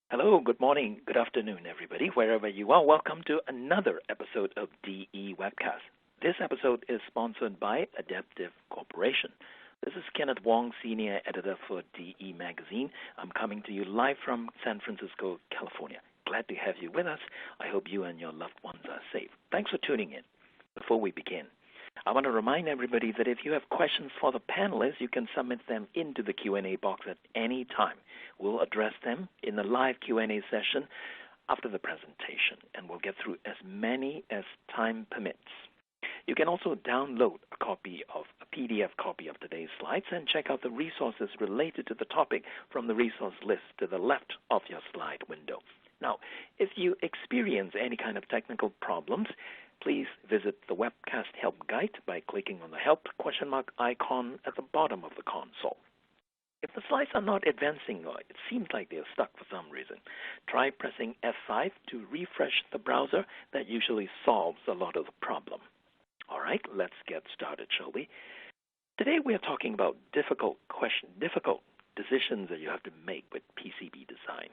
Hello, good morning, good afternoon, everybody, wherever you are. Welcome to another episode of DE Webcast. This episode is sponsored by Adaptive Corporation. This is Kenneth Wong, Senior Editor for DE Magazine. I'm coming to you live from San Francisco, California. Glad to have you with us. I hope you and your loved ones are safe. Thanks for tuning in. Before we begin, I want to remind everybody that if you have questions for the panelists, you can submit them into the Q&A box at any time. We'll address them in the live Q&A session after the presentation, and we'll get through as many as time permits. You can also download a PDF copy of today's slides and check out the resources related to the topic from the resource list to the left of your slide window. Now, if you experience any kind of technical problems, please visit the webcast help guide by clicking on the help icon at the bottom of the console. If the slides are not advancing or it seems like they're stuck for some reason, try pressing F5 to refresh the browser. That usually solves a lot of the problem. All right, let's get started, shall we? Today we are talking about difficult decisions that you have to make with PCB design,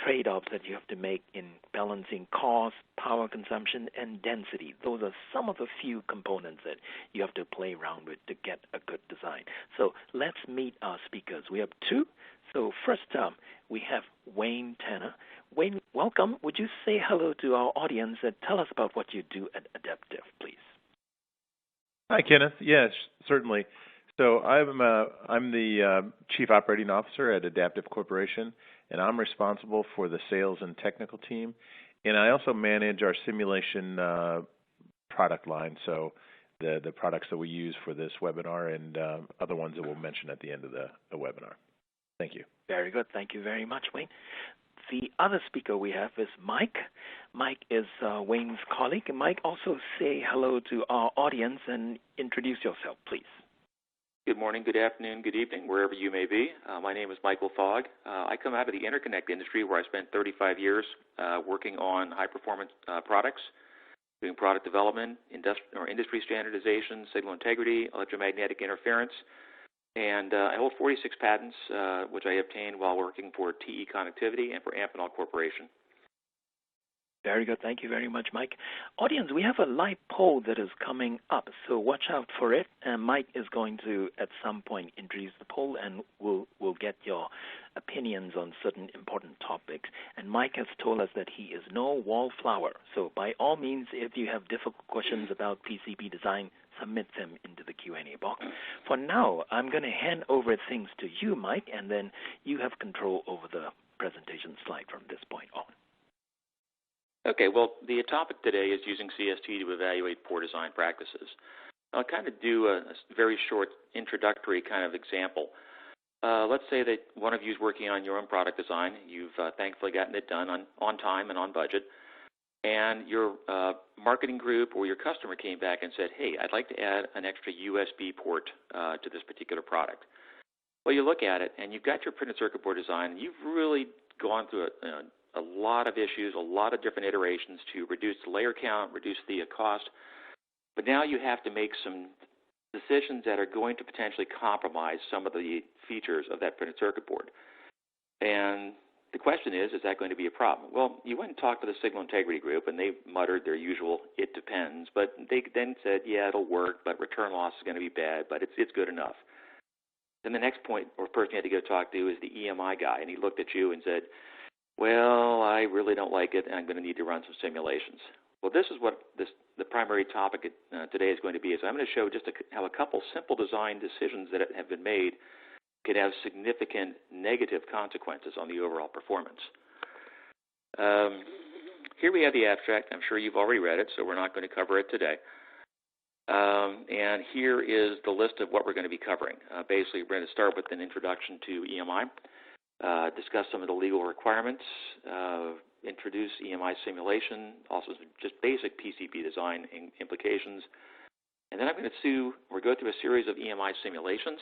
trade-offs that you have to make in balancing cost, power consumption, and density. Those are some of the few components that you have to play around with to get a good design. So let's meet our speakers. We have two. So first we have Wayne Tanner. Wayne, welcome. Would you say hello to our audience and tell us about what you do at Adaptive, please? Hi, Kenneth. Yes, certainly. So I'm the Chief Operating Officer at Adaptive Corporation, and I'm responsible for the sales and technical team. And I also manage our simulation product line, so the products that we use for this webinar and other ones that we'll mention at the end of the webinar. Thank you. Very good. Thank you very much, Wayne. The other speaker we have is Mike. Mike is Wayne's colleague. And Mike, also say hello to our audience and introduce yourself, please. Good morning, good afternoon, good evening, wherever you may be. My name is Michael Fogg. I come out of the interconnect industry where I spent 35 years working on high-performance products, doing product development, industry standardization, signal integrity, electromagnetic interference, and I hold 46 patents, which I obtained while working for TE Connectivity and for Amphenol Corporation. Very good. Thank you very much, Mike. Audience, we have a live poll that is coming up, so watch out for it. And Mike is going to, at some point, introduce the poll, and we'll get your opinions on certain important topics. And Mike has told us that he is no wallflower. So by all means, if you have difficult questions about PCB design, submit them into the Q&A box. For now, I'm going to hand over things to you, Mike, and then you have control over the presentation slide from this point on. Okay, well, the topic today is using CST to evaluate poor design practices. I'll kind of do a very short introductory kind of example. Let's say that one of you is working on your own product design. You've thankfully gotten it done on time and on budget. And your marketing group or your customer came back and said, hey, I'd like to add an extra USB port to this particular product. Well, you look at it, and you've got your printed circuit board design, and you've really gone through a lot of issues, a lot of different iterations to reduce the layer count, reduce the cost. But now you have to make some decisions that are going to potentially compromise some of the features of that printed circuit board. And the question is that going to be a problem? Well, you went and talked to the signal integrity group, and they muttered their usual, it depends. But they then said, yeah, it'll work, but return loss is going to be bad, but it's good enough. Then the next point or person you had to go talk to is the EMI guy, and he looked at you and said, well, I really don't like it, and I'm going to need to run some simulations. Well, this is what the primary topic today is going to be. So I'm going to show just how a couple simple design decisions that have been made could have significant negative consequences on the overall performance. Here we have the abstract. I'm sure you've already read it, so we're not going to cover it today. And here is the list of what we're going to be covering. Basically, we're going to start with an introduction to EMI. Discuss some of the legal requirements, introduce EMI simulation, also just basic PCB design implications. And then I'm going to go through a series of EMI simulations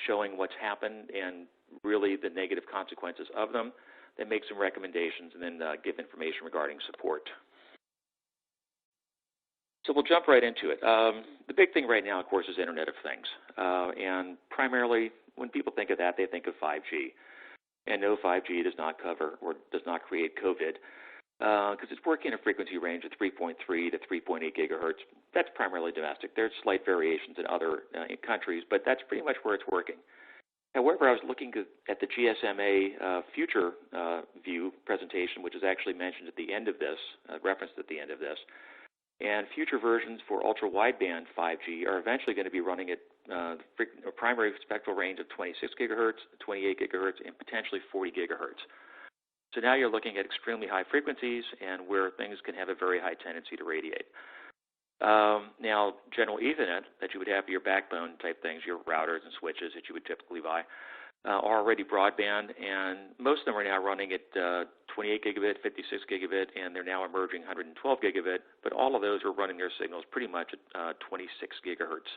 showing what's happened and really the negative consequences of them, then make some recommendations, and then give information regarding support. So we'll jump right into it. The big thing right now, of course, is Internet of Things. And primarily, when people think of that, they think of 5G. And no, 5G does not cover or does not create COVID because it's working in a frequency range of 3.3 to 3.8 gigahertz. That's primarily domestic. There's slight variations in other countries, but that's pretty much where it's working. However, I was looking at the GSMA future view presentation, which is actually mentioned at the end of this, referenced at the end of this. And future versions for ultra-wideband 5G are eventually going to be running at a primary spectral range of 26 gigahertz, 28 gigahertz, and potentially 40 gigahertz. So now you're looking at extremely high frequencies and where things can have a very high tendency to radiate. Now, general Ethernet that you would have for your backbone type things, your routers and switches that you would typically buy, are already broadband, and most of them are now running at 28 gigabit, 56 gigabit, and they're now emerging 112 gigabit, but all of those are running their signals pretty much at 26 gigahertz,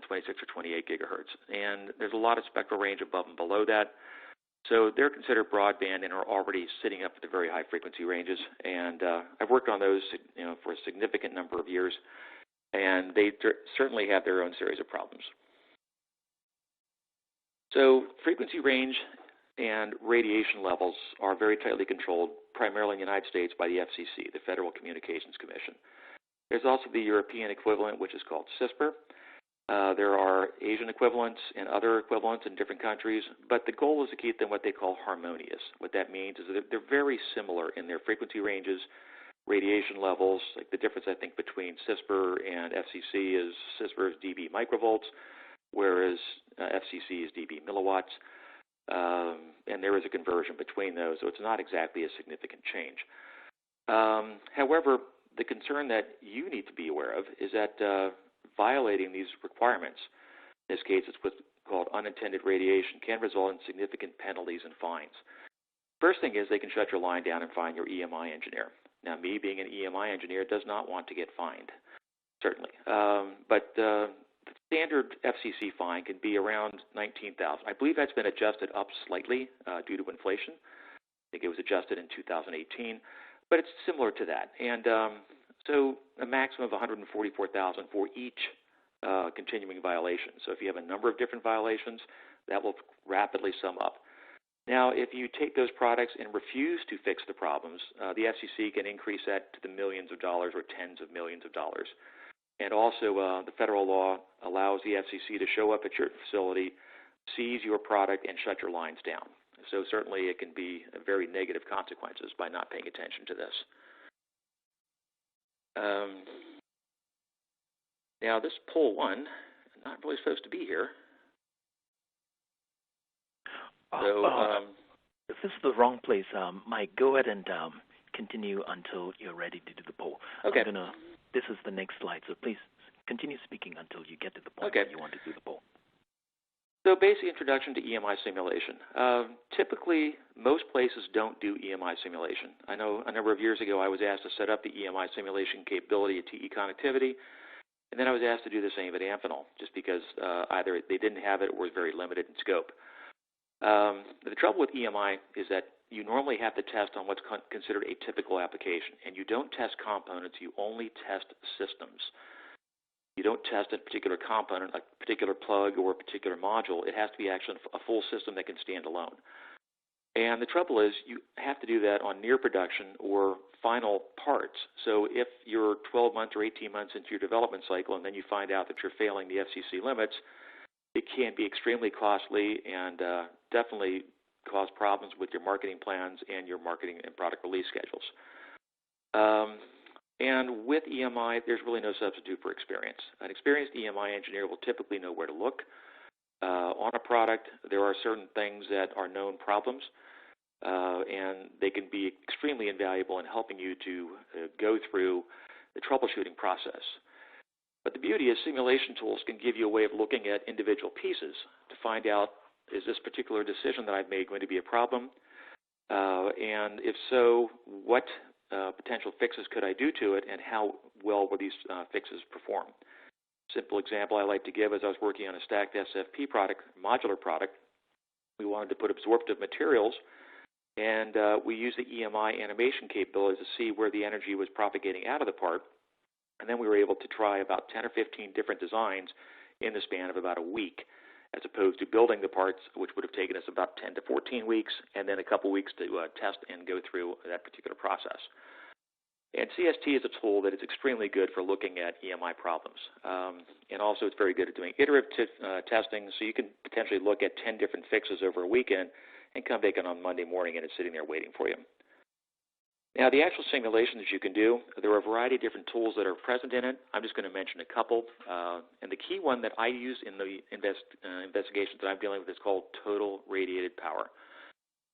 26 or 28 gigahertz. And there's a lot of spectral range above and below that. So they're considered broadband and are already sitting up at the very high frequency ranges. And I've worked on those, for a significant number of years, and they certainly have their own series of problems. So frequency range and radiation levels are very tightly controlled, primarily in the United States by the FCC, the Federal Communications Commission. There's also the European equivalent, which is called CISPR. There are Asian equivalents and other equivalents in different countries, but the goal is to keep them what they call harmonious. What that means is that they're very similar in their frequency ranges, radiation levels. Like the difference, I think, between CISPR and FCC is CISPR is dB microvolts, whereas FCC is dB milliwatts, and there is a conversion between those, so it's not exactly a significant change. However, the concern that you need to be aware of is that violating these requirements, in this case it's what's called unintended radiation, can result in significant penalties and fines. First thing is they can shut your line down and fine your EMI engineer. Now, me being an EMI engineer does not want to get fined, certainly. But the standard FCC fine can be around $19,000. I believe that's been adjusted up slightly due to inflation. I think it was adjusted in 2018, but it's similar to that. And so a maximum of $144,000 for each continuing violation. So if you have a number of different violations, that will rapidly sum up. Now, if you take those products and refuse to fix the problems, the FCC can increase that to the millions of dollars or tens of millions of dollars. And also, the federal law allows the FCC to show up at your facility, seize your product, and shut your lines down. So certainly it can be very negative consequences by not paying attention to this. Now, this poll one, not really supposed to be here. So, if this is the wrong place, Mike, go ahead and continue until you're ready to do the poll. Okay. This is the next slide, so please continue speaking until you get to the point where you want to do the poll. So basic introduction to EMI simulation. Typically, most places don't do EMI simulation. I know a number of years ago I was asked to set up the EMI simulation capability at TE Connectivity, and then I was asked to do the same at Amphenol, just because either they didn't have it or was very limited in scope. The trouble with EMI is that you normally have to test on what's considered a typical application, and you don't test components, you only test systems. You don't test a particular component, a particular plug or a particular module. It has to be actually a full system that can stand alone. And the trouble is you have to do that on near production or final parts. So if you're 12 months or 18 months into your development cycle and then you find out that you're failing the FCC limits, it can be extremely costly and definitely cause problems with your marketing plans and your marketing and product release schedules. And with EMI, there's really no substitute for experience. An experienced EMI engineer will typically know where to look. On a product, there are certain things that are known problems, and they can be extremely invaluable in helping you to go through the troubleshooting process. But the beauty is simulation tools can give you a way of looking at individual pieces to find out, is this particular decision that I've made going to be a problem? And if so, what potential fixes could I do to it, and how well will these fixes perform? Simple example I like to give is I was working on a stacked SFP product, modular product. We wanted to put absorptive materials, and we used the EMI animation capabilities to see where the energy was propagating out of the part. And then we were able to try about 10 or 15 different designs in the span of about a week. as opposed to building the parts, which would have taken us about 10 to 14 weeks, and then a couple weeks to test and go through that particular process. And CST is a tool that is extremely good for looking at EMI problems. And also it's very good at doing iterative testing, so you can potentially look at 10 different fixes over a weekend and come back in on Monday morning and it's sitting there waiting for you. Now, the actual simulations you can do, there are a variety of different tools that are present in it. I'm just going to mention a couple. And the key one that I use in the investigations that I'm dealing with is called total radiated power.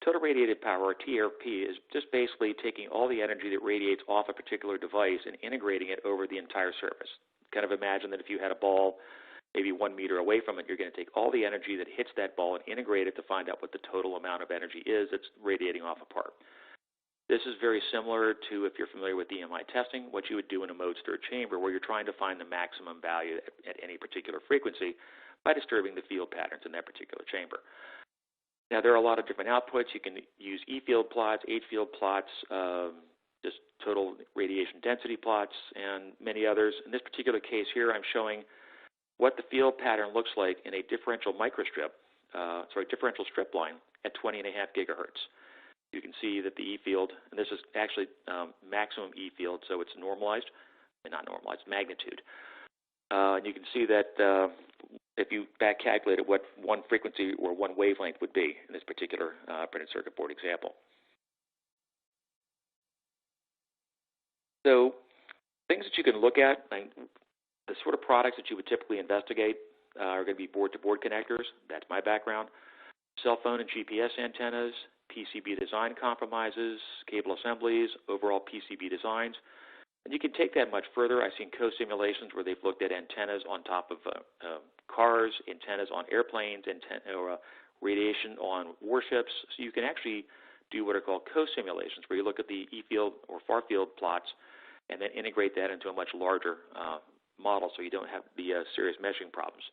Total radiated power, or TRP, is just basically taking all the energy that radiates off a particular device and integrating it over the entire surface. Kind of imagine that if you had a ball maybe 1 meter away from it, you're going to take all the energy that hits that ball and integrate it to find out what the total amount of energy is that's radiating off a part. This is very similar to, if you're familiar with EMI testing, what you would do in a mode-stirred chamber where you're trying to find the maximum value at any particular frequency by disturbing the field patterns in that particular chamber. Now, there are a lot of different outputs. You can use E-field plots, H-field plots, just total radiation density plots, and many others. In this particular case here, I'm showing what the field pattern looks like in a differential differential strip line at 20.5 gigahertz. You can see that the E-field, and this is actually maximum E-field, so it's normalized, and not normalized, magnitude. And you can see that if you back calculate what one frequency or one wavelength would be in this particular printed circuit board example. So things that you can look at, the sort of products that you would typically investigate are going to be board-to-board connectors. That's my background. Cell phone and GPS antennas, PCB design compromises, cable assemblies, overall PCB designs. And you can take that much further. I've seen co-simulations where they've looked at antennas on top of cars, antennas on airplanes, or radiation on warships. So you can actually do what are called co-simulations, where you look at the E-field or far-field plots and then integrate that into a much larger model so you don't have the serious meshing problems.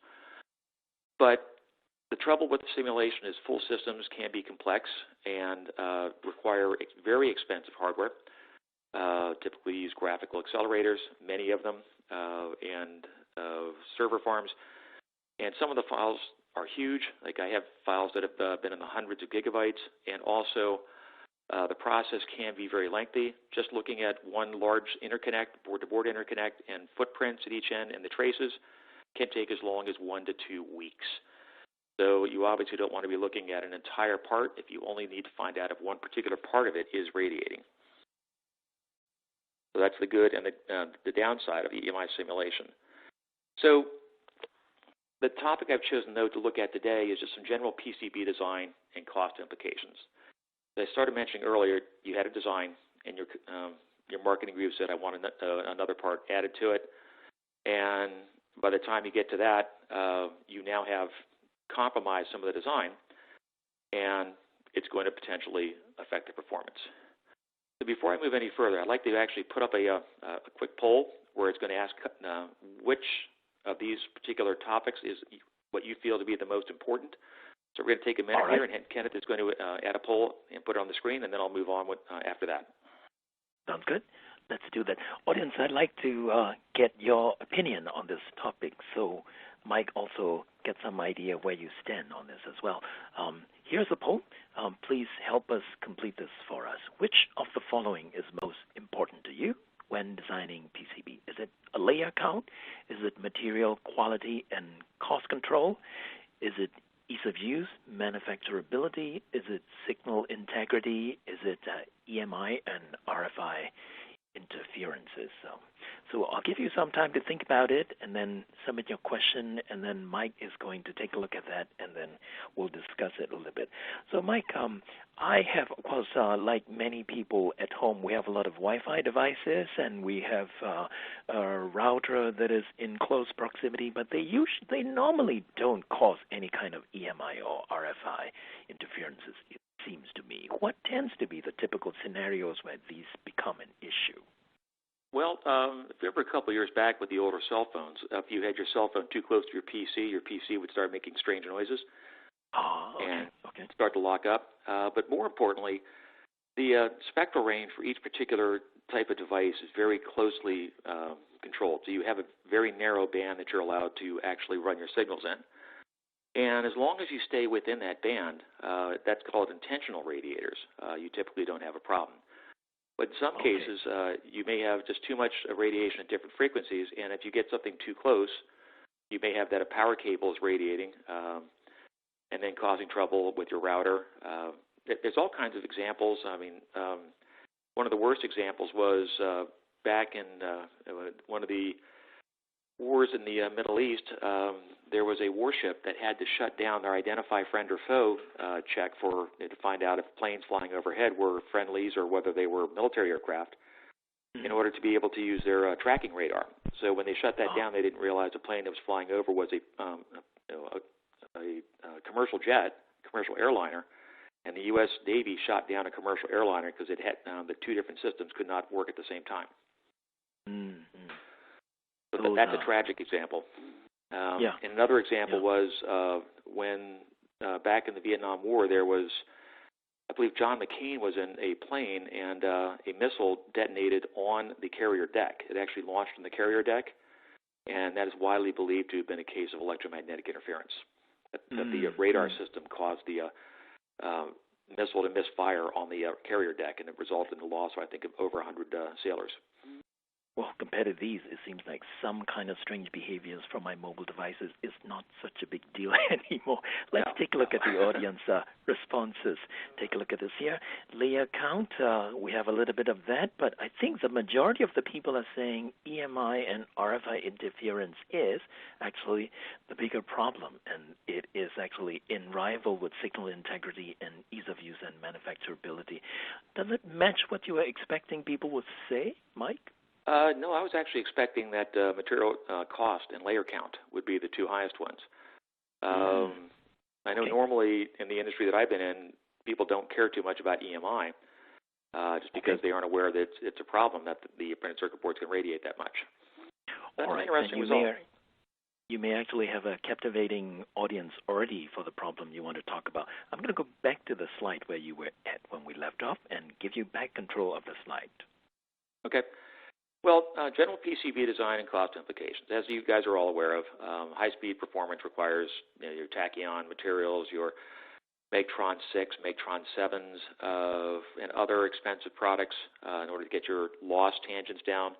But the trouble with the simulation is full systems can be complex and require very expensive hardware. Typically use graphical accelerators, many of them, and server farms. And some of the files are huge. Like I have files that have been in the hundreds of gigabytes, and also the process can be very lengthy. Just looking at one large interconnect, board-to-board interconnect, and footprints at each end and the traces can take as long as 1 to 2 weeks. So you obviously don't want to be looking at an entire part if you only need to find out if one particular part of it is radiating. So that's the good and the downside of the EMI simulation. So the topic I've chosen, though, to look at today is just some general PCB design and cost implications. As I started mentioning earlier, you had a design, and your marketing group said, I want another part added to it. And by the time you get to that, you now have compromised some of the design, and it's going to potentially affect the performance. So before I move any further, I'd like to actually put up a quick poll where it's going to ask which of these particular topics is what you feel to be the most important. So we're going to take a minute here, and Kenneth is going to add a poll and put it on the screen, and then I'll move on after that. Sounds good. Let's do that. Audience, I'd like to get your opinion on this topic, so Mike also get some idea where you stand on this as well. Here's the poll. Please help us complete this for us. Which of the following is most important to you when designing PCB? Is it a layer count? Is it material quality and cost control? Is it ease of use, manufacturability? Is it signal integrity? Is it EMI and RFI interferences? So I'll give you some time to think about it and then submit your question, and then Mike is going to take a look at that, and then we'll discuss it a little bit. So Mike, I have, of course, like many people at home, we have a lot of Wi-Fi devices, and we have a router that is in close proximity, but they normally don't cause any kind of EMI or RFI interferences, it seems to me. What tends to be the typical scenarios where these become an issue? Well, if you remember a couple of years back with the older cell phones, if you had your cell phone too close to your PC would start making strange noises and start to lock up. But more importantly, the spectral range for each particular type of device is very closely controlled. So you have a very narrow band that you're allowed to actually run your signals in. And as long as you stay within that band, that's called intentional radiators. You typically don't have a problem. But in some cases, you may have just too much radiation at different frequencies, and if you get something too close, you may have that a power cable is radiating and then causing trouble with your router. There's all kinds of examples. I mean, one of the worst examples was back in one of the wars in the Middle East. There was a warship that had to shut down their identify friend or foe check to find out if planes flying overhead were friendlies or whether they were military aircraft in order to be able to use their tracking radar. So when they shut that down, they didn't realize the plane that was flying over was a commercial jet, commercial airliner, and the U.S. Navy shot down a commercial airliner because it had the two different systems could not work at the same time. So that's a tragic example. And another example was when back in the Vietnam War, there was, I believe John McCain was in a plane and a missile detonated on the carrier deck. It actually launched on the carrier deck, and that is widely believed to have been a case of electromagnetic interference. That the radar system caused the missile to misfire on the carrier deck, and it resulted in the loss, I think, of over 100 sailors. Well, compared to these, it seems like some kind of strange behaviors from my mobile devices is not such a big deal anymore. Let's take a look at the audience responses. Take a look at this here. Layer count, we have a little bit of that, but I think the majority of the people are saying EMI and RFI interference is actually the bigger problem, and it is actually in rival with signal integrity and ease of use and manufacturability. Does it match what you were expecting people would say, Mike? No, I was actually expecting that material cost and layer count would be the two highest ones. I know normally in the industry that I've been in, people don't care too much about EMI just because they aren't aware that it's a problem that the printed circuit boards can radiate that much. That's an interesting result. You may actually have a captivating audience already for the problem you want to talk about. I'm going to go back to the slide where you were at when we left off and give you back control of the slide. Okay. Well, general PCB design and cost implications. As you guys are all aware of, high-speed performance requires your tachyon materials, your Magtron 6, Magtron 7s, and other expensive products in order to get your loss tangents down.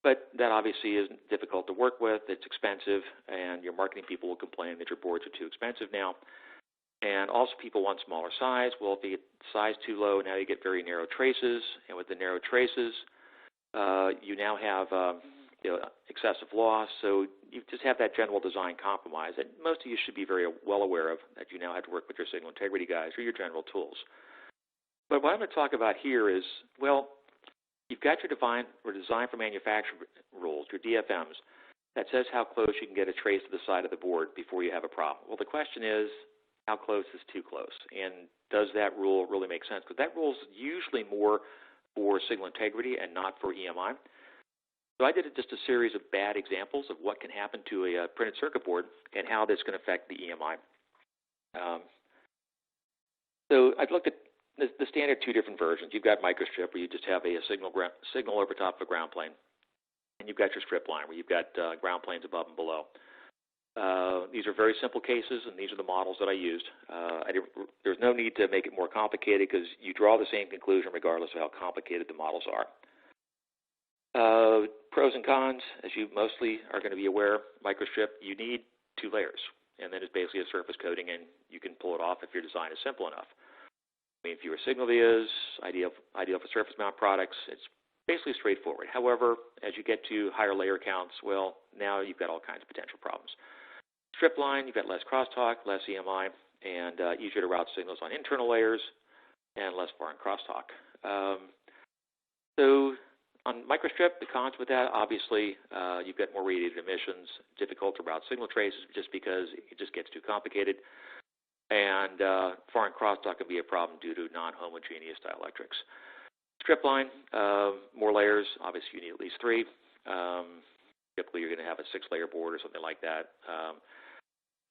But that obviously is difficult to work with. It's expensive, and your marketing people will complain that your boards are too expensive now. And also people want smaller size. Well, if you get size too low, now you get very narrow traces, and with the narrow traces, you now have excessive loss, so you just have that general design compromise that most of you should be very well aware of, that you now have to work with your signal integrity guys or your general tools. But what I'm going to talk about here is, well, you've got your design for manufacturing rules, your DFMs, that says how close you can get a trace to the side of the board before you have a problem. Well, the question is, how close is too close? And does that rule really make sense? Because that rule is usually more for signal integrity and not for EMI. So I did just a series of bad examples of what can happen to a printed circuit board and how this can affect the EMI. So I've looked at the standard two different versions. You've got microstrip, where you just have a signal over top of a ground plane, and you've got your strip line, where you've got ground planes above and below. These are very simple cases, and these are the models that I used. There's no need to make it more complicated because you draw the same conclusion regardless of how complicated the models are. Pros and cons, as you mostly are going to be aware, microstrip, you need two layers, and then it's basically a surface coating, and you can pull it off if your design is simple enough. I mean, if you were signal vias, ideal for surface mount products, it's basically straightforward. However, as you get to higher layer counts, well, now you've got all kinds of potential problems. Strip line, you've got less crosstalk, less EMI, and easier to route signals on internal layers, and less foreign crosstalk. So on microstrip, the cons with that, obviously, you've got more radiated emissions, difficult to route signal traces just because it just gets too complicated, and foreign crosstalk can be a problem due to non-homogeneous dielectrics. Strip line, more layers, obviously you need at least three. Typically you're going to have a 6-layer board or something like that.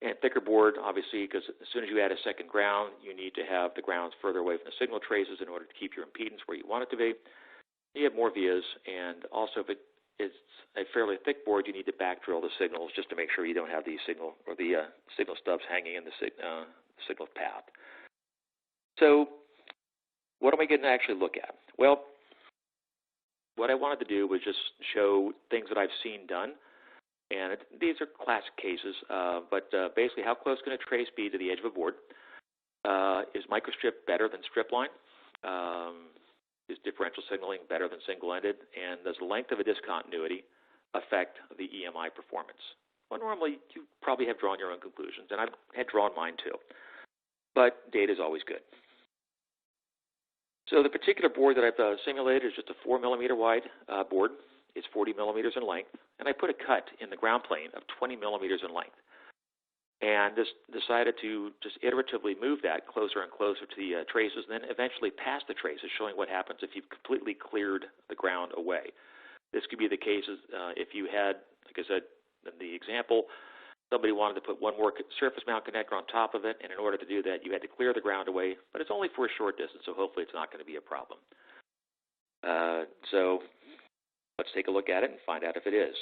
And thicker board, obviously, because as soon as you add a second ground, you need to have the grounds further away from the signal traces in order to keep your impedance where you want it to be. You have more vias, and also it's a fairly thick board, you need to back drill the signals just to make sure you don't have the signal or the signal stubs hanging in the signal path. So what am I going to actually look at? Well, what I wanted to do was just show things that I've seen done. And these are classic cases, but basically how close can a trace be to the edge of a board? Is microstrip better than stripline? Is differential signaling better than single-ended? And does the length of a discontinuity affect the EMI performance? Well, normally you probably have drawn your own conclusions, and I had drawn mine too. But data is always good. So the particular board that I've simulated is just a 4 millimeter wide board. It's 40 millimeters in length, and I put a cut in the ground plane of 20 millimeters in length. And just decided to just iteratively move that closer and closer to the traces, and then eventually past the traces, showing what happens if you've completely cleared the ground away. This could be the cases if you had, like I said in the example, somebody wanted to put one more surface mount connector on top of it, and in order to do that, you had to clear the ground away, but it's only for a short distance, so hopefully it's not going to be a problem. So let's take a look at it and find out if it is.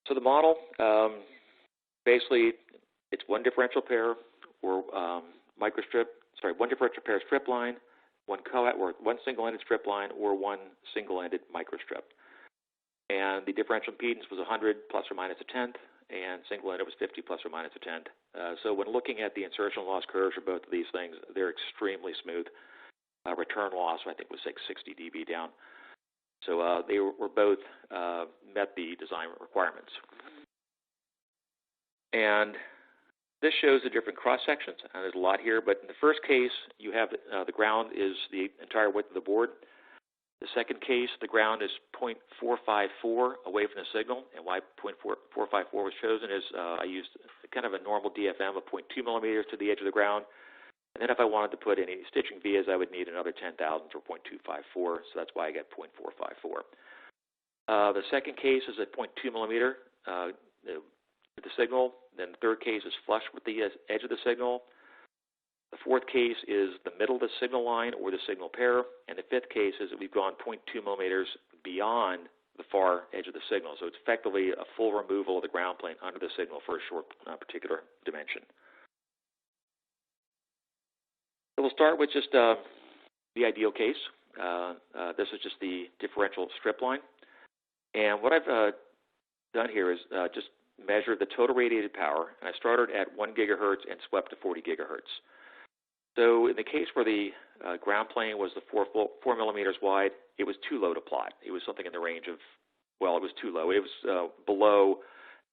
So the model, basically, it's one differential pair or one differential pair strip line, one single-ended strip line, or one single-ended microstrip. And the differential impedance was 100 plus or minus a tenth, and single-ended was 50 plus or minus a tenth. So when looking at the insertion loss curves for both of these things, they're extremely smooth. Return loss, I think, was like 60 dB down. So they were both met the design requirements. And this shows the different cross sections. There's a lot here, but in the first case, you have the ground is the entire width of the board. The second case, the ground is 0.454 away from the signal, and why 0.454 was chosen is I used kind of a normal DFM of 0.2 millimeters to the edge of the ground, and then if I wanted to put any stitching vias, I would need another 10 thousandths or 0.254, so that's why I got 0.454. The second case is at 0.2 millimeter. The signal, then the third case is flush with the edge of the signal. The fourth case is the middle of the signal line or the signal pair, and the fifth case is that we've gone 0.2 millimeters beyond the far edge of the signal. So it's effectively a full removal of the ground plane under the signal for a short particular dimension. So we'll start with just the ideal case. This is just the differential strip line. And what I've done here is just measure the total radiated power, and I started at 1 gigahertz and swept to 40 gigahertz. So in the case where the ground plane was the 4 millimeters wide, it was too low to plot. It was something in the range of, well, it was too low. It was below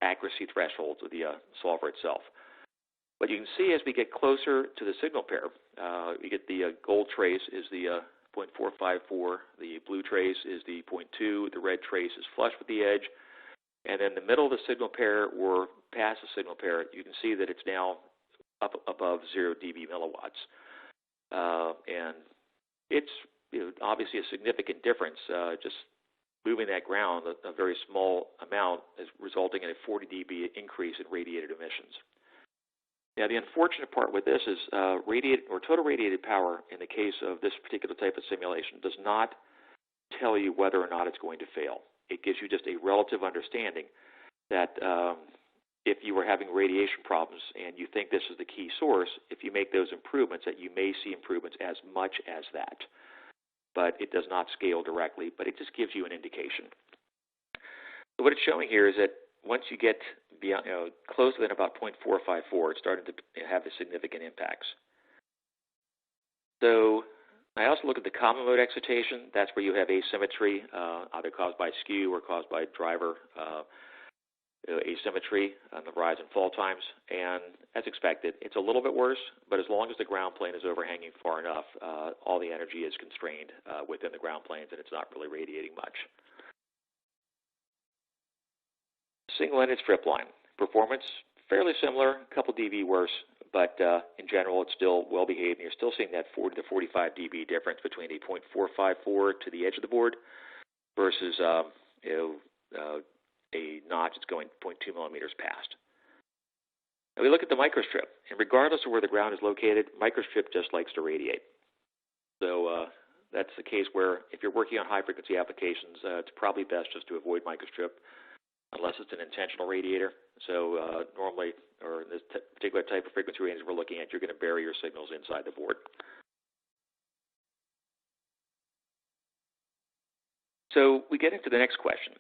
accuracy thresholds of the solver itself. But you can see as we get closer to the signal pair, we get the gold trace is the 0.454, the blue trace is the 0.2, the red trace is flush with the edge, and then the middle of the signal pair or past the signal pair, you can see that it's now up above 0 dB milliwatts. And it's obviously a significant difference. Just moving that ground a very small amount is resulting in a 40 dB increase in radiated emissions. Now, the unfortunate part with this is total radiated power in the case of this particular type of simulation does not tell you whether or not it's going to fail. It gives you just a relative understanding that if you were having radiation problems and you think this is the key source, if you make those improvements, that you may see improvements as much as that. But it does not scale directly, but it just gives you an indication. So what it's showing here is that once you get beyond, closer than about 0.454, it's starting to have the significant impacts. So I also look at the common mode excitation. That's where you have asymmetry, either caused by skew or caused by driver asymmetry on the rise and fall times. And as expected, it's a little bit worse, but as long as the ground plane is overhanging far enough, all the energy is constrained within the ground planes, and it's not really radiating much. Single-ended strip line. Performance, fairly similar, a couple dB worse, but in general, it's still well behaved, and you're still seeing that 40 to 45 dB difference between a 0.454 to the edge of the board versus a notch that's going 0.2 millimeters past. Now we look at the microstrip, and regardless of where the ground is located, microstrip just likes to radiate. So that's that's the case where if you're working on high-frequency applications, it's probably best just to avoid microstrip unless it's an intentional radiator. So normally, or in this particular type of frequency range we're looking at, you're going to bury your signals inside the board. So we get into the next question.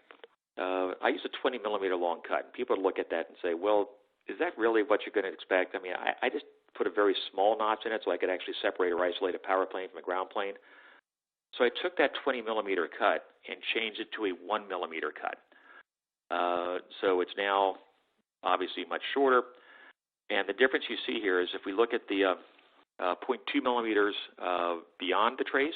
I use a 20 millimeter long cut. People would look at that and say, well, is that really what you're going to expect? I mean, I just put a very small notch in it so I could actually separate or isolate a power plane from a ground plane. So I took that 20 millimeter cut and changed it to a 1 millimeter cut. So it's now obviously much shorter. And the difference you see here is if we look at the 0.2 millimeters beyond the trace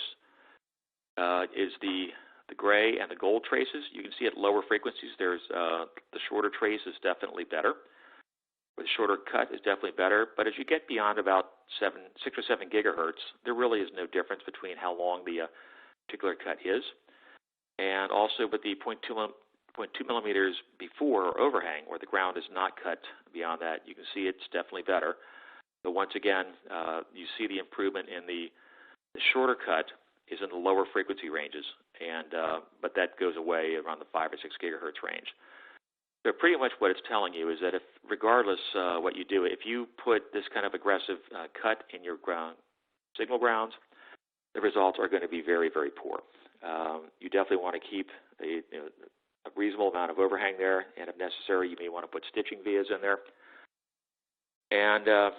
is the gray and the gold traces. You can see at lower frequencies there's the shorter trace is definitely better. The shorter cut is definitely better. But as you get beyond about 6 or 7 gigahertz, there really is no difference between how long the particular cut is. And also with the 0.2 millimeters before or overhang, where the ground is not cut beyond that, you can see it's definitely better. So once again, you see the improvement in the shorter cut is in the lower frequency ranges, and but that goes away around the 5 or 6 gigahertz range. So pretty much what it's telling you is that if, regardless what you do, if you put this kind of aggressive cut in your signal grounds, the results are going to be very, very poor. You definitely want to keep a reasonable amount of overhang there, and if necessary, you may want to put stitching vias in there. And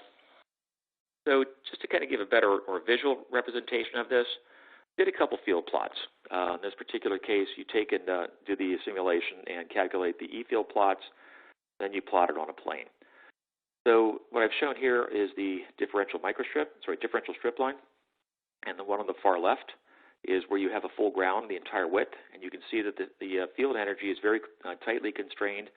so just to kind of give a better or visual representation of this, did a couple field plots. In this particular case, you take and do the simulation and calculate the E-field plots, then you plot it on a plane. So what I've shown here is the differential strip line, and the one on the far left is where you have a full ground the entire width, and you can see that the field energy is very tightly constrained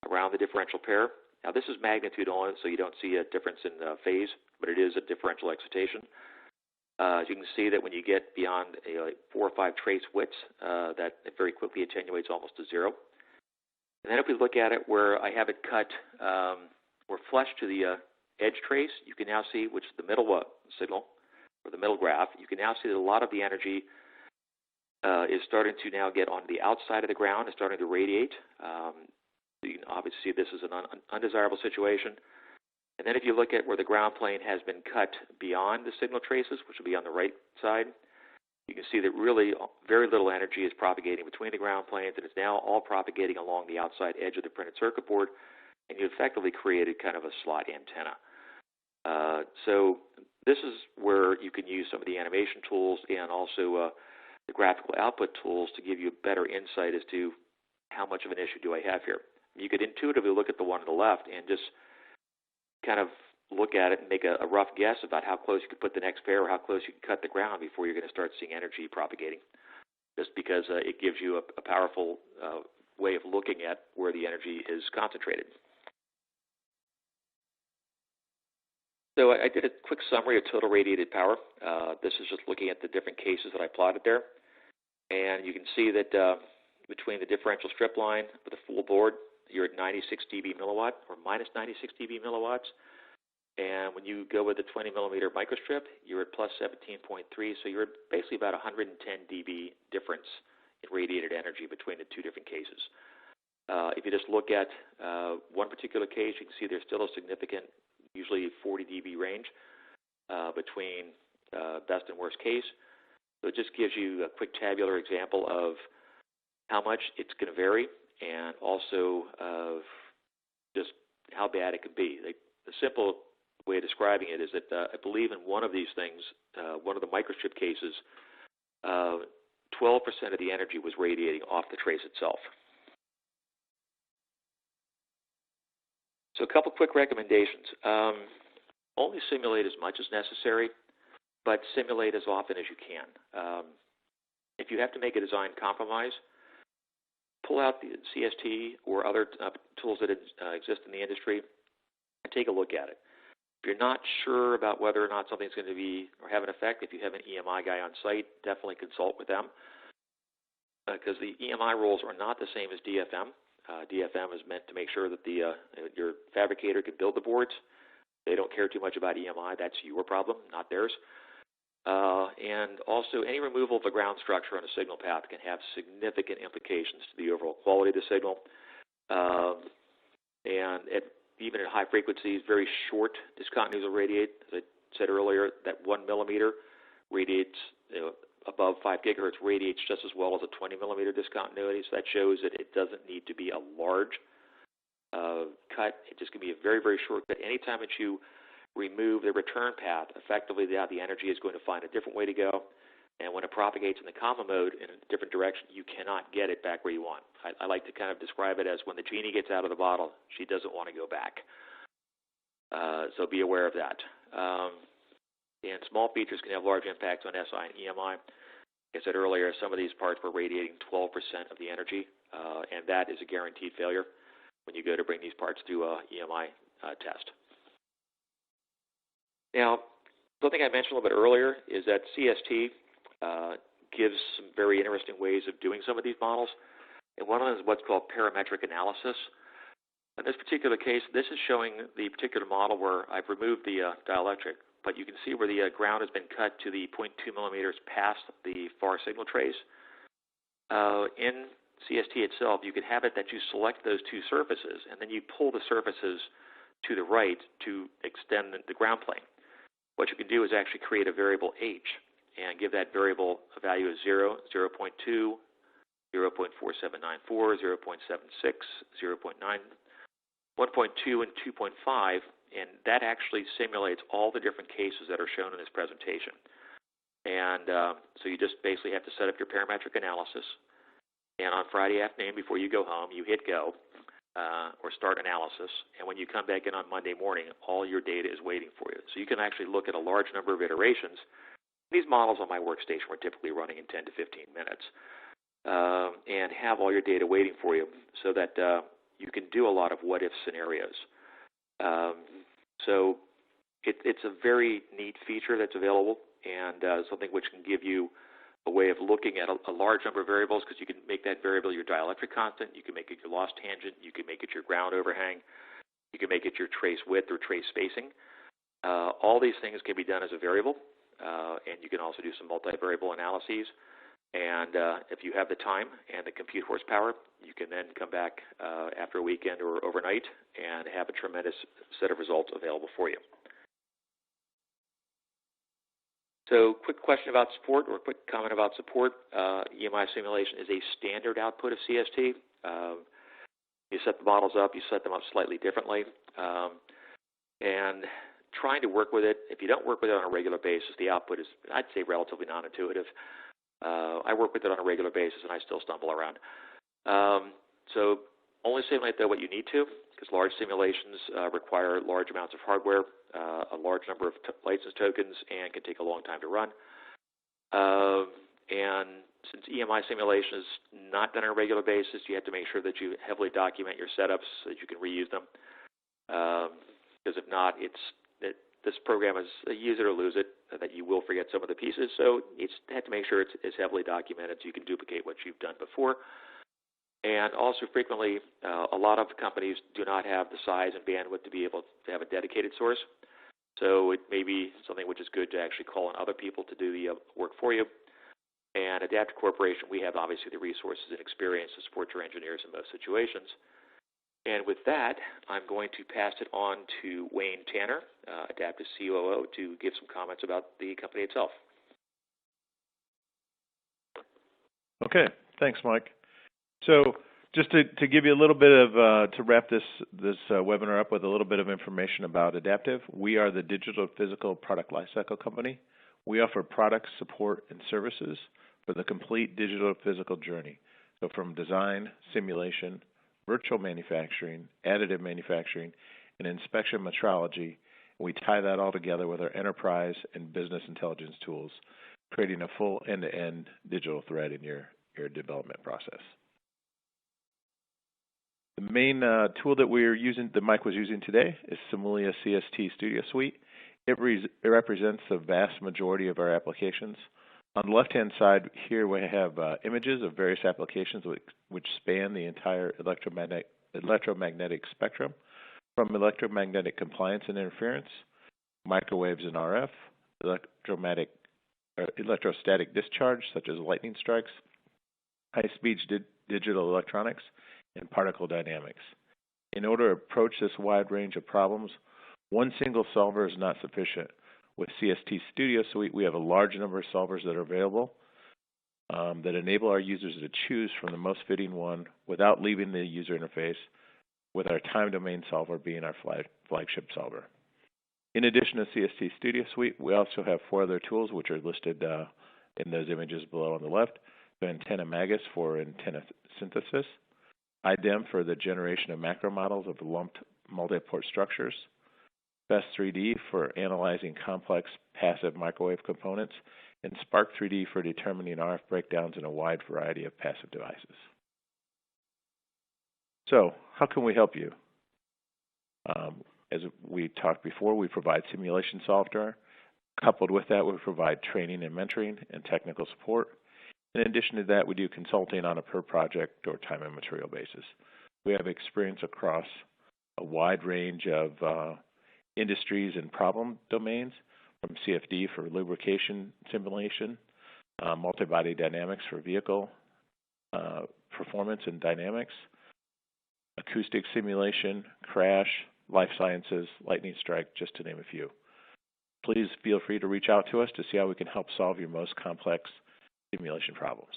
around the differential pair. Now this is magnitude only, so you don't see a difference in phase, but it is a differential excitation. As you can see that when you get beyond 4 or 5 trace widths, that it very quickly attenuates almost to 0. And then if we look at it where I have it cut or flush to the edge trace, you can now see, which is the middle signal, or the middle graph, you can now see that a lot of the energy is starting to now get on the outside of the ground, is starting to radiate. You can obviously see this is an undesirable situation. And then if you look at where the ground plane has been cut beyond the signal traces, which will be on the right side, you can see that really very little energy is propagating between the ground planes, and it's now all propagating along the outside edge of the printed circuit board, and you effectively created kind of a slot antenna. So this is where you can use some of the animation tools and also the graphical output tools to give you a better insight as to how much of an issue do I have here. You could intuitively look at the one on the left and just kind of look at it and make a rough guess about how close you could put the next pair or how close you can cut the ground before you're going to start seeing energy propagating, just because it gives you a powerful way of looking at where the energy is concentrated. So I did a quick summary of total radiated power. This is just looking at the different cases that I plotted there. And you can see that between the differential strip line with a full board, you're at 96 dB milliwatt or minus 96 dB milliwatts. And when you go with the 20 millimeter microstrip, you're at plus 17.3. So you're basically about 110 dB difference in radiated energy between the two different cases. If you just look at one particular case, you can see there's still a significant, usually 40 dB range between best and worst case. So it just gives you a quick tabular example of how much it's going to vary, and also of just how bad it could be. The simple way of describing it is that I believe in one of these things, one of the microstrip cases, 12% of the energy was radiating off the trace itself. So a couple quick recommendations. Only simulate as much as necessary, but simulate as often as you can. If you have to make a design compromise, pull out the CST or other tools that exist in the industry and take a look at it. If you're not sure about whether or not something's going to be or have an effect, if you have an EMI guy on site, definitely consult with them, because the EMI rules are not the same as DFM. DFM is meant to make sure that your fabricator can build the boards. They don't care too much about EMI. That's your problem, not theirs. And also, any removal of the ground structure on a signal path can have significant implications to the overall quality of the signal. Even at high frequencies, very short discontinuities will radiate. As I said earlier, that 1 millimeter radiates, above 5 gigahertz radiates just as well as a 20 millimeter discontinuity. So that shows that it doesn't need to be a large cut. It just can be a very, very short cut. Anytime that you remove the return path, effectively the energy is going to find a different way to go. And when it propagates in the common mode in a different direction, you cannot get it back where you want. I like to kind of describe it as when the genie gets out of the bottle, she doesn't want to go back. So be aware of that. And small features can have large impacts on SI and EMI. Like I said earlier, some of these parts were radiating 12% of the energy, and that is a guaranteed failure when you go to bring these parts through a EMI test. Now, something I mentioned a little bit earlier is that CST gives some very interesting ways of doing some of these models, and one of them is what's called parametric analysis. In this particular case, this is showing the particular model where I've removed the dielectric, but you can see where the ground has been cut to the 0.2 millimeters past the far signal trace. In CST itself, you can have it that you select those two surfaces, and then you pull the surfaces to the right to extend the ground plane. What you can do is actually create a variable h and give that variable a value of 0, 0.2, 0.4794, 0.76, 0.9, 1.2, and 2.5, and that actually simulates all the different cases that are shown in this presentation. And so you just basically have to set up your parametric analysis, and on Friday afternoon before you go home, you hit go or start analysis, and when you come back in on Monday morning, all your data is waiting for you. So you can actually look at a large number of iterations. These models on my workstation were typically running in 10 to 15 minutes, and have all your data waiting for you so that you can do a lot of what-if scenarios. So it's a very neat feature that's available, and something which can give you a way of looking at a large number of variables, because you can make that variable your dielectric constant, you can make it your loss tangent, you can make it your ground overhang, you can make it your trace width or trace spacing. All these things can be done as a variable, and you can also do some multivariable analyses. And if you have the time and the compute horsepower, you can then come back after a weekend or overnight and have a tremendous set of results available for you. So quick question about support, or a quick comment about support. EMI Simulation is a standard output of CST. You set the models up, you set them up slightly differently. And trying to work with it, if you don't work with it on a regular basis, the output is, I'd say, relatively non-intuitive. I work with it on a regular basis, and I still stumble around. So only simulate, though, what you need to, because large simulations require large amounts of hardware, a large number of license tokens, and can take a long time to run. And since EMI simulation is not done on a regular basis, you have to make sure that you heavily document your setups so that you can reuse them. Because if not, this program is a use it or lose it, that you will forget some of the pieces. So you have to make sure it's heavily documented so you can duplicate what you've done before. And also frequently, a lot of companies do not have the size and bandwidth to be able to have a dedicated source. So it may be something which is good to actually call on other people to do the work for you. And Adaptive Corporation, we have obviously the resources and experience to support your engineers in most situations. And with that, I'm going to pass it on to Wayne Tanner, Adaptive COO, to give some comments about the company itself. Okay, thanks, Mike. So just to give you a little bit of, to wrap this webinar up with a little bit of information about Adaptive, we are the digital physical product lifecycle company. We offer products, support, and services for the complete digital physical journey. So from design, simulation, virtual manufacturing, additive manufacturing, and inspection metrology. We tie that all together with our enterprise and business intelligence tools, creating a full end-to-end digital thread in your development process. The main tool that we're using, that Mike was using today, is Simulia CST Studio Suite. It represents the vast majority of our applications. On the left-hand side here, we have images of various applications which span the entire electromagnetic spectrum, from electromagnetic compliance and interference, microwaves and RF, electromagnetic electrostatic discharge, such as lightning strikes, high-speed digital electronics, and particle dynamics. In order to approach this wide range of problems, one single solver is not sufficient. With CST Studio Suite, we have a large number of solvers that are available that enable our users to choose from the most fitting one without leaving the user interface, with our time domain solver being our flagship solver. In addition to CST Studio Suite, we also have 4 other tools which are listed in those images below on the left. The Antenna Magus for antenna synthesis, IDEM for the generation of macro models of lumped multi-port structures, Best 3D for analyzing complex passive microwave components, and Spark 3D for determining RF breakdowns in a wide variety of passive devices. So, how can we help you? As we talked before, we provide simulation software. Coupled with that, we provide training and mentoring and technical support. In addition to that, we do consulting on a per project or time and material basis. We have experience across a wide range of industries and problem domains, from CFD for lubrication simulation, multi-body dynamics for vehicle performance and dynamics, acoustic simulation, crash, life sciences, lightning strike, just to name a few. Please feel free to reach out to us to see how we can help solve your most complex simulation problems.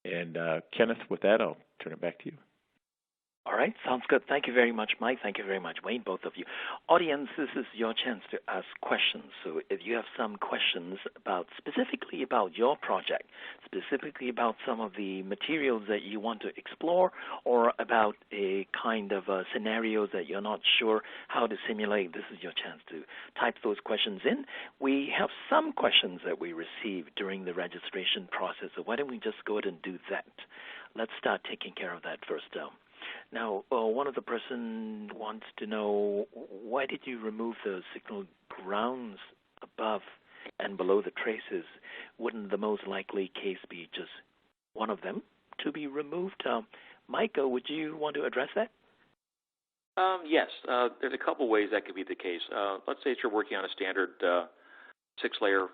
And Kenneth, with that, I'll turn it back to you. All right, sounds good. Thank you very much, Mike. Thank you very much, Wayne, both of you. Audience, this is your chance to ask questions. So if you have some questions specifically about your project, specifically about some of the materials that you want to explore, or about a kind of scenarios that you're not sure how to simulate, this is your chance to type those questions in. We have some questions that we received during the registration process, so why don't we just go ahead and do that? Let's start taking care of that first. Now, one of the person wants to know, why did you remove the signal grounds above and below the traces? Wouldn't the most likely case be just one of them to be removed? Mike, would you want to address that? Yes, there's a couple ways that could be the case. Let's say that you're working on a standard 6-layer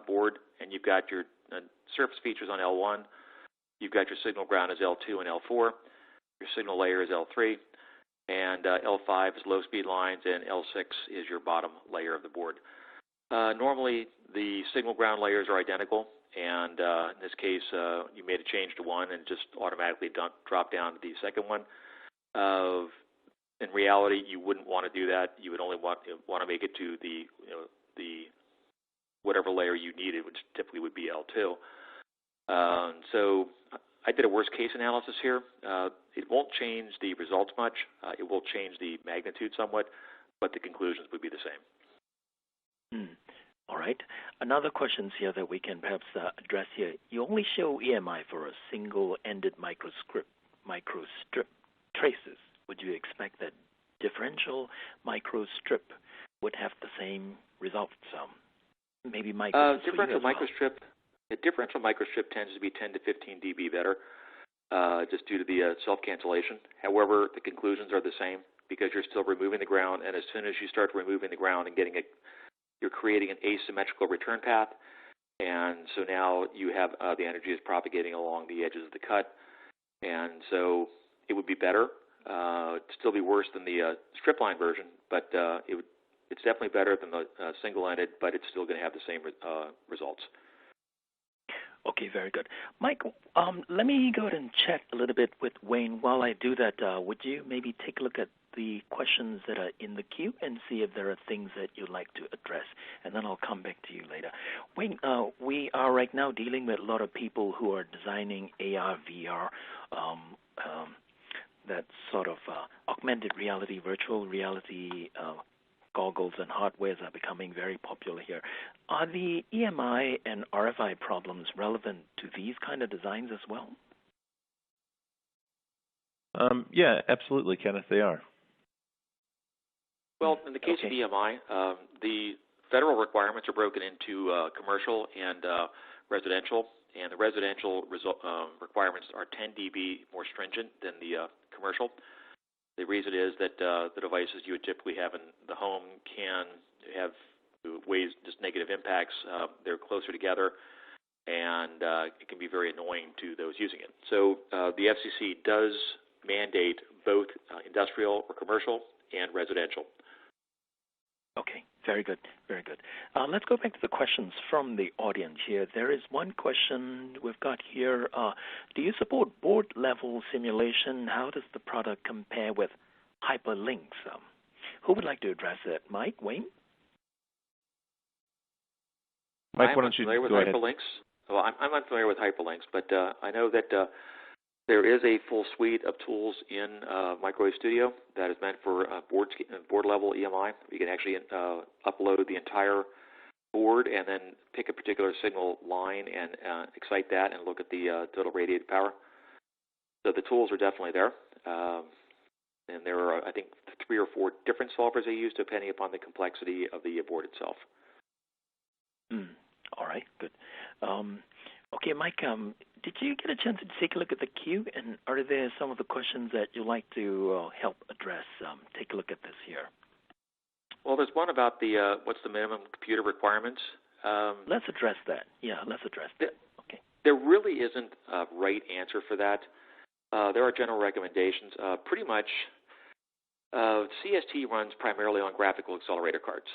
board, and you've got your surface features on L1, you've got your signal ground as L2 and L4, your signal layer is L3, and L5 is low-speed lines, and L6 is your bottom layer of the board. Normally, the signal ground layers are identical, and in this case, you made a change to one and just automatically drop down to the second one. In reality, you wouldn't want to do that. You would only want to make it to the whatever layer you needed, which typically would be L2. So I did a worst-case analysis here. It won't change the results much. It will change the magnitude somewhat, but the conclusions would be the same. All right. Another question here that we can perhaps address here. You only show EMI for a single-ended microstrip traces. Would you expect that differential microstrip would have the same results? Maybe Mike. Differential microstrip. A differential microstrip tends to be 10 to 15 dB better, just due to the self-cancellation. However, the conclusions are the same because you're still removing the ground, and as soon as you start removing the ground and you're creating an asymmetrical return path, and so now you have the energy is propagating along the edges of the cut, and so it would be better. It'd still be worse than the stripline version, but it's definitely better than the single-ended, but it's still going to have the same results. Okay, very good. Mike, let me go ahead and chat a little bit with Wayne. While I do that, would you maybe take a look at the questions that are in the queue and see if there are things that you'd like to address, and then I'll come back to you later. Wayne, we are right now dealing with a lot of people who are designing AR, VR, that sort of augmented reality, virtual reality goggles and hardwares are becoming very popular here. Are the EMI and RFI problems relevant to these kind of designs as well? Yeah, absolutely, Kenneth, they are. Well, in the case of EMI, the federal requirements are broken into commercial and residential, and the residential requirements are 10 dB more stringent than the commercial. The reason is that the devices you would typically have in the home can have ways, just negative impacts. They're closer together, and it can be very annoying to those using it. So the FCC does mandate both industrial or commercial and residential. Okay, very good, very good. Let's go back to the questions from the audience here. There is one question we've got here. Do you support board-level simulation? How does the product compare with hyperlinks? Who would like to address that? Mike, Wayne? Mike, why don't you go ahead? Hyperlinks. Well, I'm unfamiliar with hyperlinks, but I know that there is a full suite of tools in Microwave Studio that is meant for board-level EMI. You can actually upload the entire board and then pick a particular signal line and excite that and look at the total radiated power. So the tools are definitely there. And there are, I think, 3 or 4 different solvers they use depending upon the complexity of the board itself. All right, good. Okay, Mike, did you get a chance to take a look at the queue? And are there some of the questions that you'd like to help address? Take a look at this here. Well, there's one about the what's the minimum computer requirements. Let's address that. Yeah, let's address that. Okay. There really isn't a right answer for that. There are general recommendations. Pretty much, CST runs primarily on graphical accelerator cards,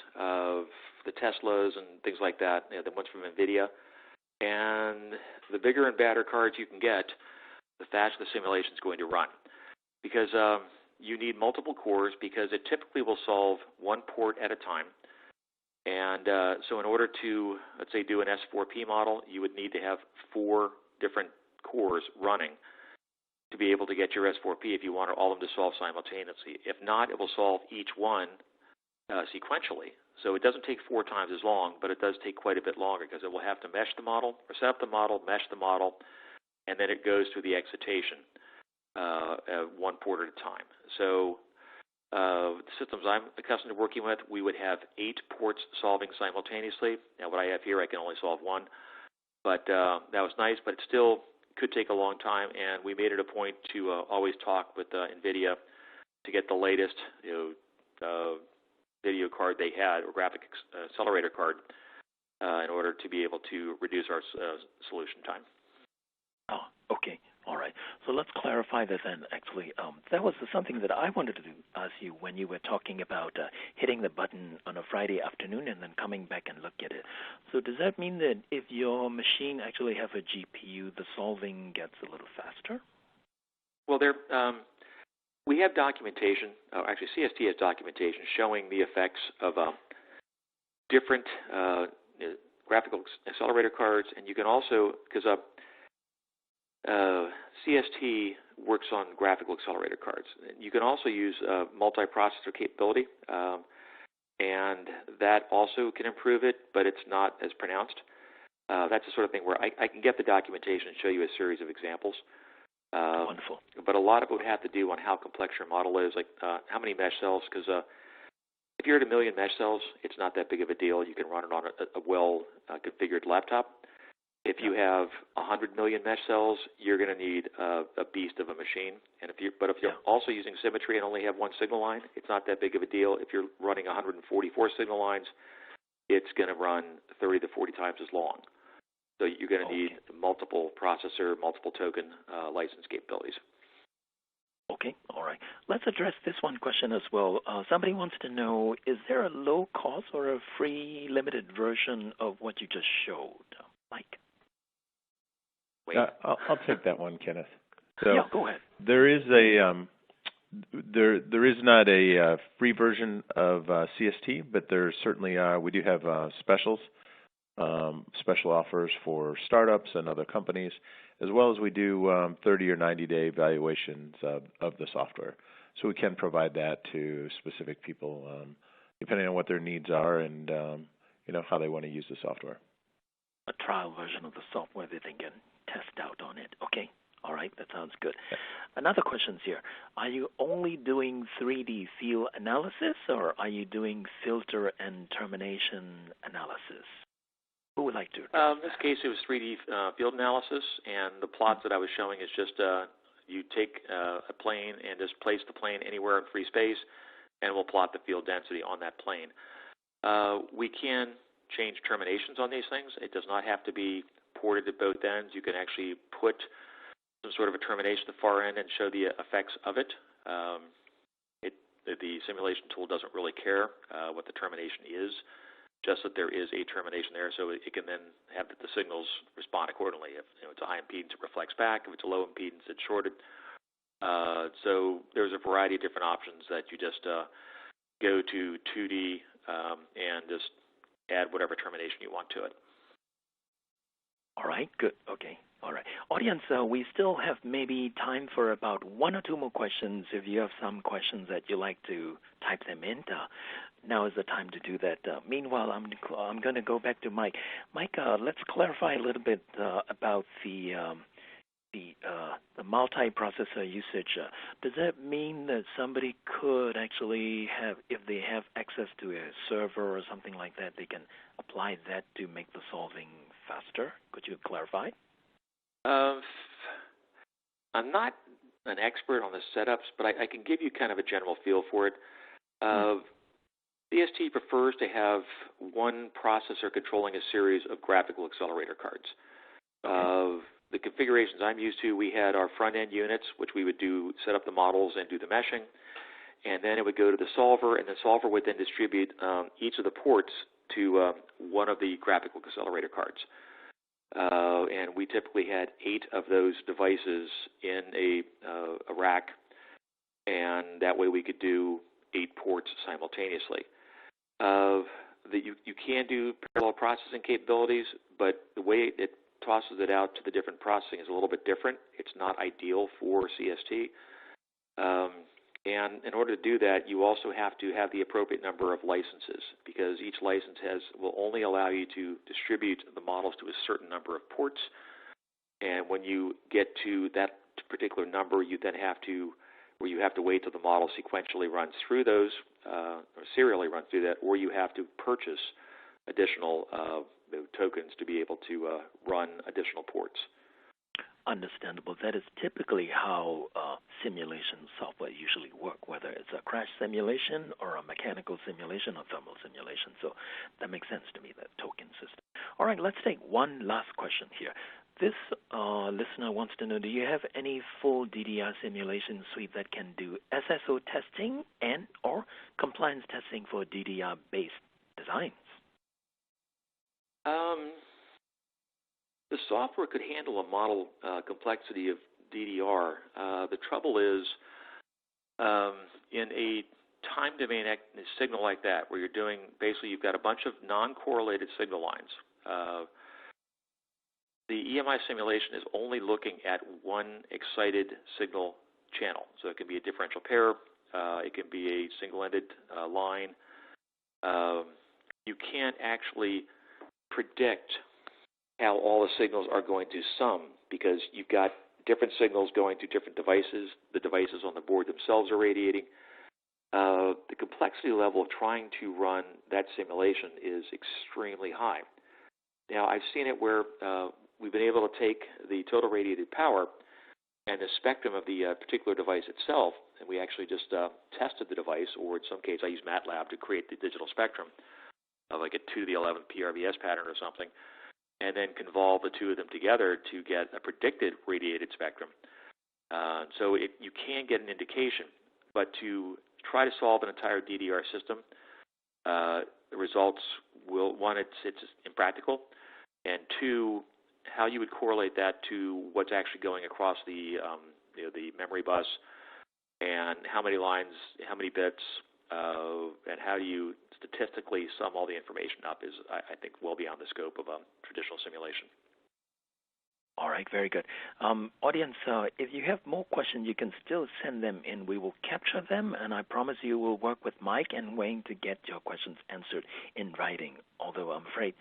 the Teslas and things like that, the ones from NVIDIA. And the bigger and badder cards you can get, the faster the simulation is going to run. Because you need multiple cores, because it typically will solve one port at a time. And so in order to, let's say, do an S4P model, you would need to have 4 different cores running to be able to get your S4P if you want all of them to solve simultaneously. If not, it will solve each one sequentially. So it doesn't take 4 times as long, but it does take quite a bit longer because it will have to mesh the model, or set up the model, mesh the model, and then it goes through the excitation one port at a time. So the systems I'm accustomed to working with, we would have 8 ports solving simultaneously. Now what I have here, I can only solve 1. But that was nice, but it still could take a long time, and we made it a point to always talk with NVIDIA to get the latest video card they had, or graphic accelerator card, in order to be able to reduce our solution time. Oh, okay. All right. So let's clarify that then, actually. That was something that I wanted to ask you when you were talking about hitting the button on a Friday afternoon and then coming back and look at it. So does that mean that if your machine actually have a GPU, the solving gets a little faster? Well, we have documentation. Actually, CST has documentation showing the effects of different graphical accelerator cards, and you can also, because CST works on graphical accelerator cards. You can also use multiprocessor capability, and that also can improve it, but it's not as pronounced. That's the sort of thing where I can get the documentation and show you a series of examples. Wonderful. But a lot of it would have to do on how complex your model is, like how many mesh cells, because if you're at 1 million mesh cells, it's not that big of a deal. You can run it on a well-configured laptop. If you have 100 million mesh cells, you're going to need a beast of a machine. And if you're also using symmetry and only have 1 signal line, it's not that big of a deal. If you're running 144 signal lines, it's going to run 30 to 40 times as long. So you're going to need multiple processor, multiple token license capabilities. Okay, all right. Let's address this one question as well. Somebody wants to know, is there a low cost or a free limited version of what you just showed? Mike? I'll take that one, Kenneth. So yeah, go ahead. There is there is not a free version of CST, but there certainly are. We do have special offers for startups and other companies, as well as we do 30 or 90-day evaluations of the software. So we can provide that to specific people, depending on what their needs are and how they want to use the software. A trial version of the software that they can test out on it. Okay. All right. That sounds good. Yeah. Another question here. Are you only doing 3D field analysis, or are you doing filter and termination analysis? Who would like to? In this case, it was 3D field analysis, and the plots that I was showing is just you take a plane and just place the plane anywhere in free space, and we'll plot the field density on that plane. We can change terminations on these things. It does not have to be ported at both ends. You can actually put some sort of a termination at the far end and show the effects of it. The simulation tool doesn't really care what the termination is, just that there is a termination there, so it can then have the signals respond accordingly. If it's a high impedance, it reflects back. If it's a low impedance, it's shorted. So there's a variety of different options that you just go to 2D and just add whatever termination you want to it. All right, good. Okay. All right. Audience, we still have maybe time for about one or two more questions. If you have some questions that you like to type them in, now is the time to do that. Meanwhile, I'm going to go back to Mike. Mike, let's clarify a little bit about the multiprocessor usage. Does that mean that somebody could actually have, if they have access to a server or something like that, they can apply that to make the solving faster? Could you clarify? I'm not an expert on the setups, but I can give you kind of a general feel for it. CST prefers to have one processor controlling a series of graphical accelerator cards. The configurations I'm used to, we had our front-end units, which we would set up the models and do the meshing, and then it would go to the solver, and the solver would then distribute each of the ports to one of the graphical accelerator cards. And we typically had 8 of those devices in a rack, and that way we could do 8 ports simultaneously. You can do parallel processing capabilities, but the way it tosses it out to the different processing is a little bit different. It's not ideal for CST. And in order to do that, you also have to have the appropriate number of licenses, because each license will only allow you to distribute the models to a certain number of ports. And when you get to that particular number, you then have to wait till the model sequentially runs through those, or serially runs through that, or you have to purchase additional tokens to be able to run additional ports. Understandable. That is typically how simulation software usually work, whether it's a crash simulation or a mechanical simulation or thermal simulation. So that makes sense to me, that token system. All right, let's take one last question here. This listener wants to know, do you have any full DDR simulation suite that can do SSO testing and or compliance testing for DDR-based designs? The software could handle a model complexity of DDR. The trouble is, in a time domain signal like that, where you're doing, basically you've got a bunch of non-correlated signal lines. The EMI simulation is only looking at one excited signal channel. So it can be a differential pair, it can be a single-ended line. You can't actually predict how all the signals are going to sum, because you've got different signals going to different devices. The devices on the board themselves are radiating. The complexity level of trying to run that simulation is extremely high. Now, I've seen it where we've been able to take the total radiated power and the spectrum of the particular device itself, and we actually just tested the device, or in some case I used MATLAB to create the digital spectrum of like a 2 to the 11 PRBS pattern or something, and then convolve the two of them together to get a predicted radiated spectrum. So you can get an indication, but to try to solve an entire DDR system, the results will, one, it's impractical, and two, how you would correlate that to what's actually going across the memory bus, and how many lines, how many bits, and how do you statistically sum all the information up is, I think, well beyond the scope of a traditional simulation. All right, very good. Audience, if you have more questions, you can still send them in. We will capture them, and I promise you we'll work with Mike and Wayne to get your questions answered in writing, although I'm afraid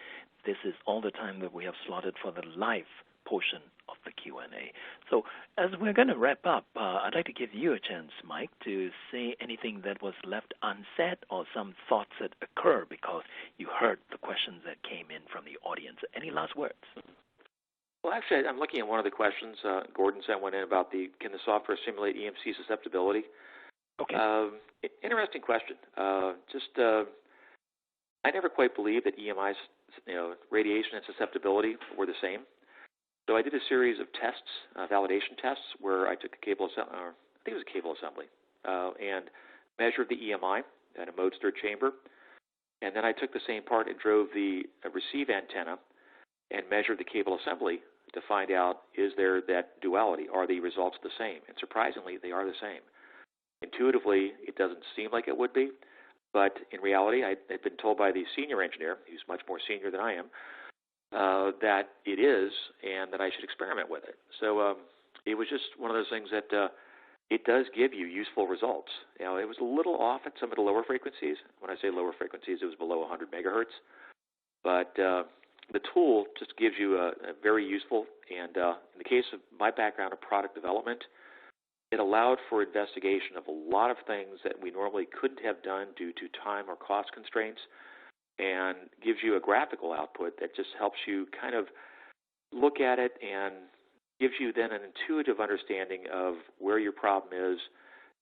this is all the time that we have slotted for the live portion of the Q&A. So as we're going to wrap up, I'd like to give you a chance, Mike, to say anything that was left unsaid or some thoughts that occur because you heard the questions that came in from the audience. Any last words? Well, actually, I'm looking at one of the questions. Gordon sent one in about can the software simulate EMC susceptibility? Okay. Interesting question. I never quite believed that EMI's radiation and susceptibility were the same. So I did a series of tests, validation tests, where I took a cable assembly, or I think it was a cable assembly, and measured the EMI at a mode stirred chamber. And then I took the same part and drove the receive antenna and measured the cable assembly to find out, is there that duality? Are the results the same? And surprisingly, they are the same. Intuitively, it doesn't seem like it would be, but in reality, I had been told by the senior engineer, who's much more senior than I am, that it is, and that I should experiment with it. So it was just one of those things that it does give you useful results. It was a little off at some of the lower frequencies. When I say lower frequencies, it was below 100 megahertz. But the tool just gives you a very useful, and in the case of my background of product development, it allowed for investigation of a lot of things that we normally couldn't have done due to time or cost constraints, and gives you a graphical output that just helps you kind of look at it and gives you then an intuitive understanding of where your problem is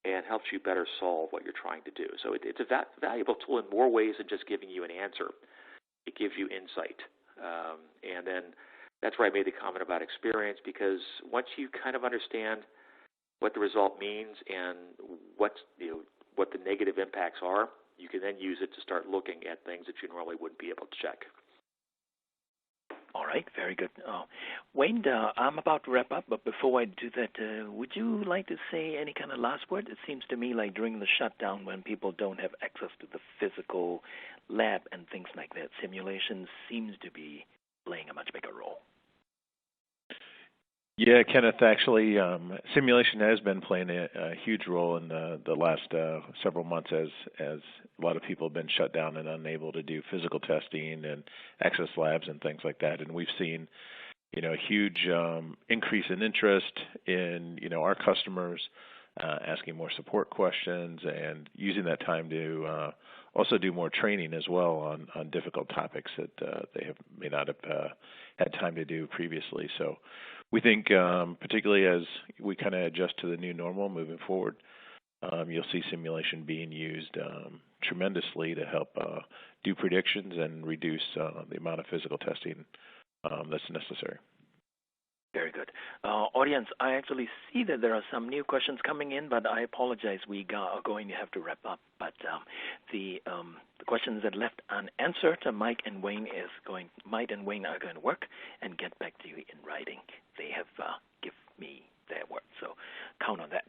and helps you better solve what you're trying to do. So it's a valuable tool in more ways than just giving you an answer. It gives you insight. And then that's where I made the comment about experience, because once you kind of understand what the result means and what the negative impacts are, you can then use it to start looking at things that you normally wouldn't be able to check. All right, very good. Wayne, I'm about to wrap up, but before I do that, would you like to say any kind of last word? It seems to me like during the shutdown, when people don't have access to the physical lab and things like that, simulation seems to be playing a much bigger role. Yeah, Kenneth, actually, simulation has been playing a huge role in the last several months as a lot of people have been shut down and unable to do physical testing and access labs and things like that. And we've seen, a huge increase in interest in, our customers asking more support questions and using that time to also do more training as well on difficult topics that they may not have had time to do previously. So we think, particularly as we kind of adjust to the new normal moving forward, you'll see simulation being used tremendously to help do predictions and reduce the amount of physical testing that's necessary. Very good. Audience, I actually see that there are some new questions coming in, but I apologize. We are going to have to wrap up. But the questions that left unanswered, Mike and Wayne are going to work and get back to you in writing. They have given me their word, so count on that.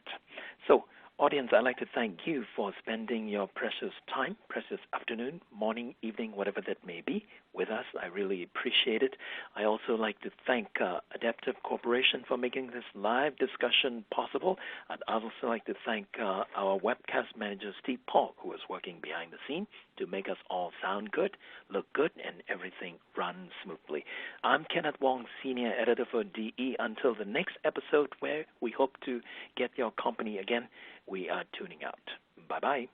So, audience, I'd like to thank you for spending your precious time, precious afternoon, morning, evening, whatever that may be, with us. I really appreciate it. I also like to thank Adaptive Corporation for making this live discussion possible. I'd also like to thank our webcast manager, Steve Paul, who is working behind the scene to make us all sound good, look good, and everything run smoothly. I'm Kenneth Wong, Senior Editor for DE. Until the next episode, where we hope to get your company again, we are tuning out. Bye-bye.